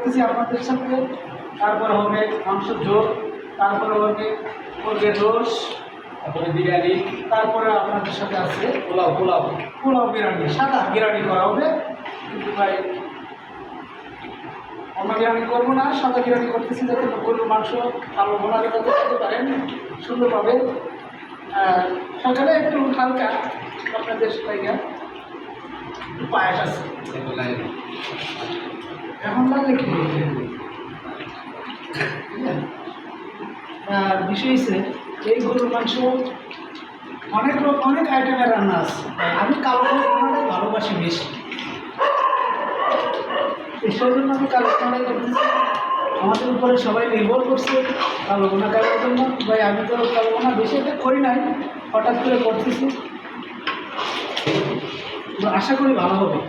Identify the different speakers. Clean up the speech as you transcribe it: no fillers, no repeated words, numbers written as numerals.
Speaker 1: করতেছি আপনাদের সাথে। তারপরে হবে মাংস ঝোল, তারপরে হবে মুরগির রোস,
Speaker 2: তারপরে বিরিয়ানি,
Speaker 1: তারপরে আপনাদের সাথে আছে
Speaker 2: পোলাও পোলাও
Speaker 1: পোলাও বিরিয়ানি, সাদা বিরিয়ানি করা হবে। কিন্তু ভাই অন্য বিরিয়ানি করবো না, সাদা বিরিয়ানি করতেছি যাতে গরুর মাংস কালো ভোনাকে যাতে খেতে পারেন সুন্দরভাবে। সকালে একটু হালকা আপনাদের জায়গা পায়েস আছে, এখন লাগলে কি আর বিষয় হচ্ছে এই গরুর মাংস অনেক আইটেমের রান্না আছে। আমি কালো ভোনাটাই ভালোবাসি বেশি, সেই জন্য আমি কালো ভোনাটাই করতেছি। আমাদের উপরে সবাই নির্ভর করছে কালো ভোনা করার জন্য। ভাই আমি তো কালো ভোনা বেশি একটা করি নাই, হঠাৎ করে করতেছি, তো আশা করি ভালো হবে।